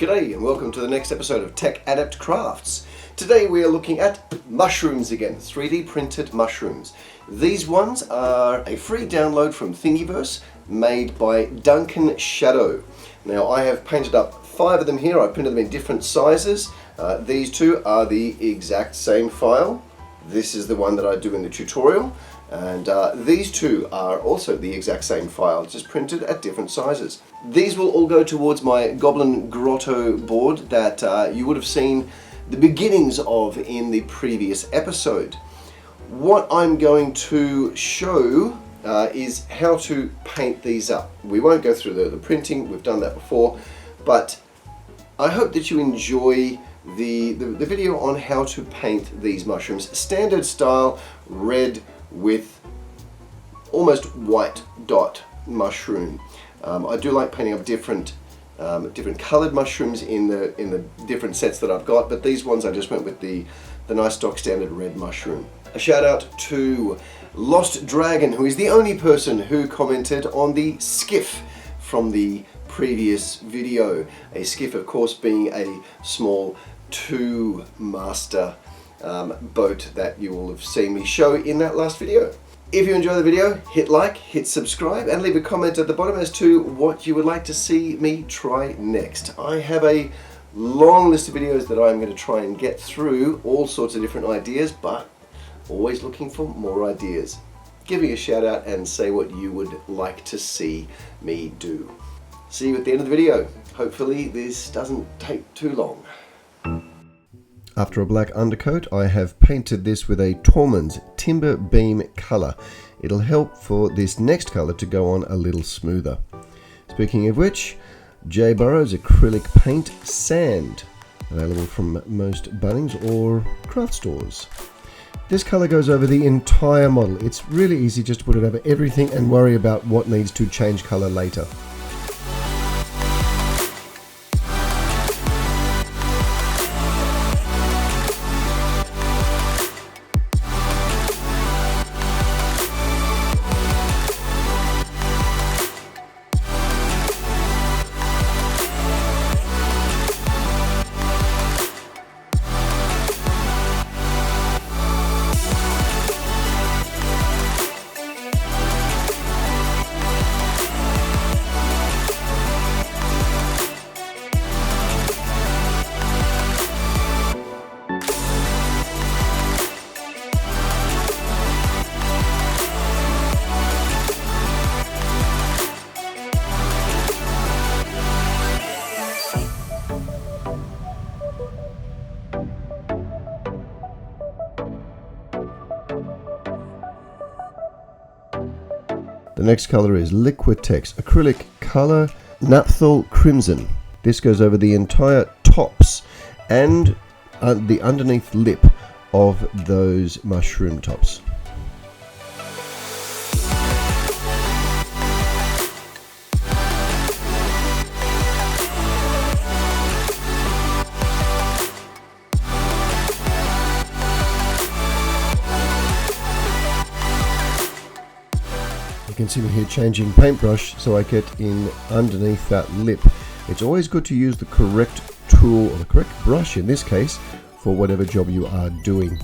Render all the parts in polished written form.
G'day and welcome to the next episode of Tech Adept Crafts. Today we are looking at mushrooms again, 3D printed mushrooms. These ones are a free download from Thingiverse made by Duncan Shadow. Now I have painted up 5 of them here. I printed them in different sizes. These two are the exact same file. This is the one that I do in the tutorial. And these two are also the exact same file, just printed at different sizes. These will all go towards my Goblin Grotto board that you would have seen the beginnings of in the previous episode. What I'm going to show is how to paint these up. We won't go through the printing, we've done that before, but I hope that you enjoy the video on how to paint these mushrooms. Standard style, red with almost white dot mushroom. I do like painting up different colored mushrooms in the different sets that I've got, but these ones I just went with the nice stock standard red mushroom. A shout out to Lost Dragon, who is the only person who commented on the skiff from the previous video. A skiff, of course, being a small 2-master boat that you will have seen me show in that last video. If you enjoy the video, hit like, hit subscribe, and leave a comment at the bottom as to what you would like to see me try next. I have a long list of videos that I'm going to try and get through, all sorts of different ideas, but always looking for more ideas. Give me a shout out and say what you would like to see me do. See you at the end of the video. Hopefully this doesn't take too long. After a black undercoat, I have painted this with a Taubmans timber beam color. It'll help for this next color to go on a little smoother. Speaking of which, J.Burrows acrylic paint sand, available from most Bunnings or craft stores. This color goes over the entire model. It's really easy just to put it over everything and worry about what needs to change color later. The next color is Liquitex Acrylic Color Naphthol Crimson. This goes over the entire tops and the underneath lip of those mushroom tops. You can see me here changing paintbrush so I get in underneath that lip. It's always good to use the correct tool, or the correct brush in this case, for whatever job you are doing.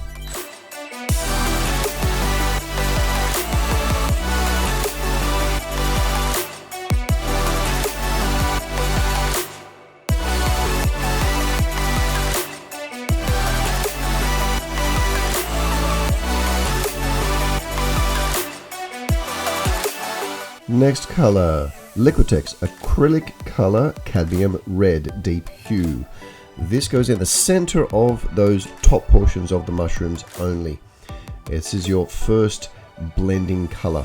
Next color, Liquitex Acrylic Color Cadmium Red Deep Hue. This goes in the center of those top portions of the mushrooms only. This is your first blending color.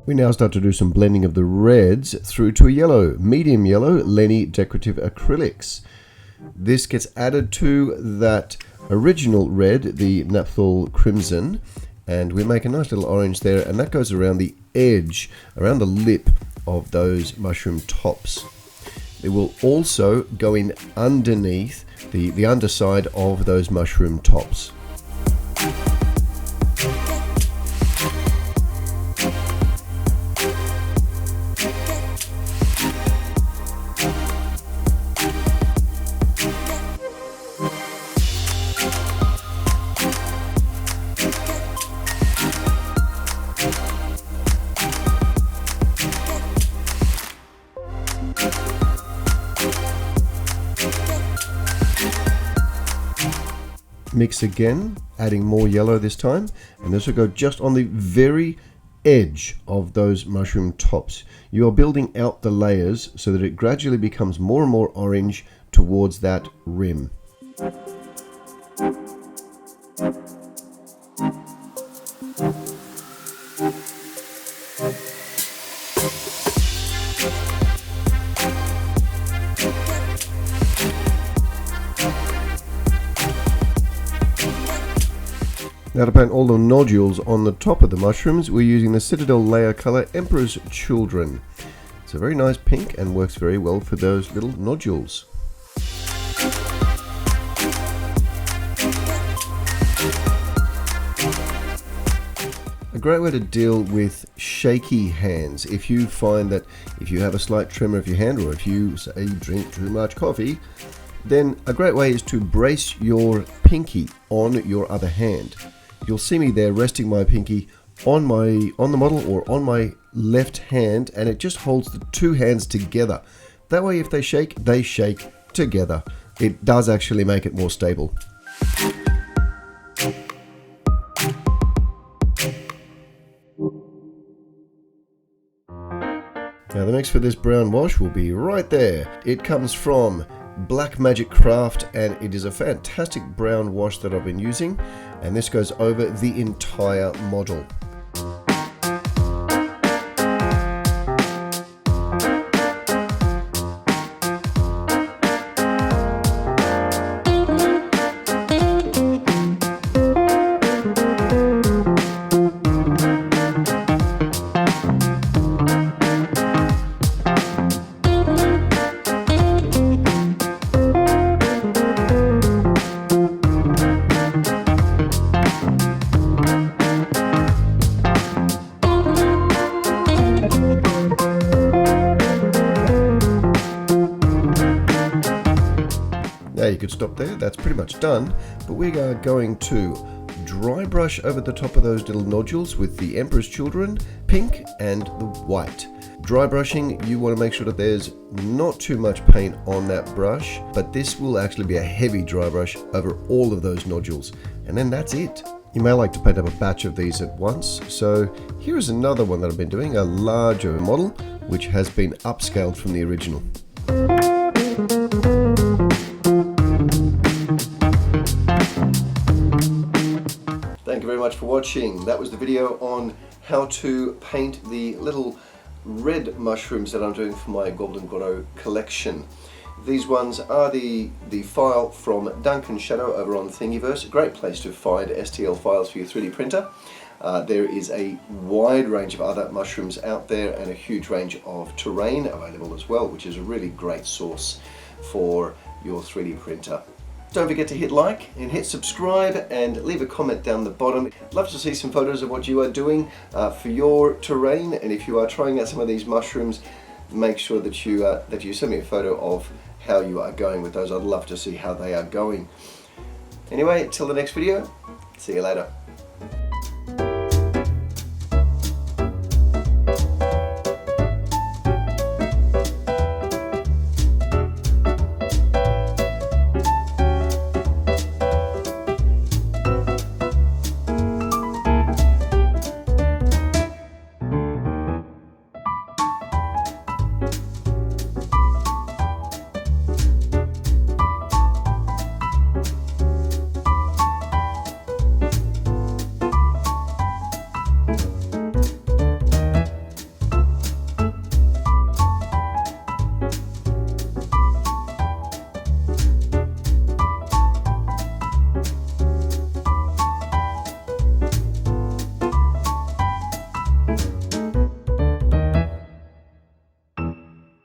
We now start to do some blending of the reds through to a yellow, medium yellow, Leni Decorative Acrylics. This gets added to that original red, the Naphthol Crimson, and we make a nice little orange there, and that goes around the edge, around the lip of those mushroom tops. It will also go in underneath the underside of those mushroom tops. Mix again, adding more yellow this time, and this will go just on the very edge of those mushroom tops. You are building out the layers so that it gradually becomes more and more orange towards that rim. Now to paint all the nodules on the top of the mushrooms, we're using the Citadel layer color Emperor's Children. It's a very nice pink and works very well for those little nodules. A great way to deal with shaky hands. If you find that if you have a slight tremor of your hand, or if you say drink too much coffee, then a great way is to brace your pinky on your other hand. You'll see me there resting my pinky on the model or on my left hand, and it just holds the two hands together. That way if they shake together. It does actually make it more stable. Now the mix for this brown wash will be right there. It comes from Black Magic Craft, and it is a fantastic brown wash that I've been using, and this goes over the entire model. Now you could stop there, that's pretty much done, but we are going to dry brush over the top of those little nodules with the Emperor's Children pink and the white. Dry brushing, you want to make sure that there's not too much paint on that brush, but this will actually be a heavy dry brush over all of those nodules, and then that's it. You may like to paint up a batch of these at once, so here is another one that I've been doing, a larger model which has been upscaled from the original. Thank you very much for watching. That was the video on how to paint the little red mushrooms that I'm doing for my Golden Grotto collection. These ones are the file from Duncan Shadow over on Thingiverse. A great place to find STL files for your 3D printer. There is a wide range of other mushrooms out there and a huge range of terrain available as well, which is a really great source for your 3D printer. Don't forget to hit like and hit subscribe and leave a comment down the bottom. I'd love to see some photos of what you are doing for your terrain, and if you are trying out some of these mushrooms, make sure that you send me a photo of how you are going with those. I'd love to see how they are going. Anyway, till the next video, see you later.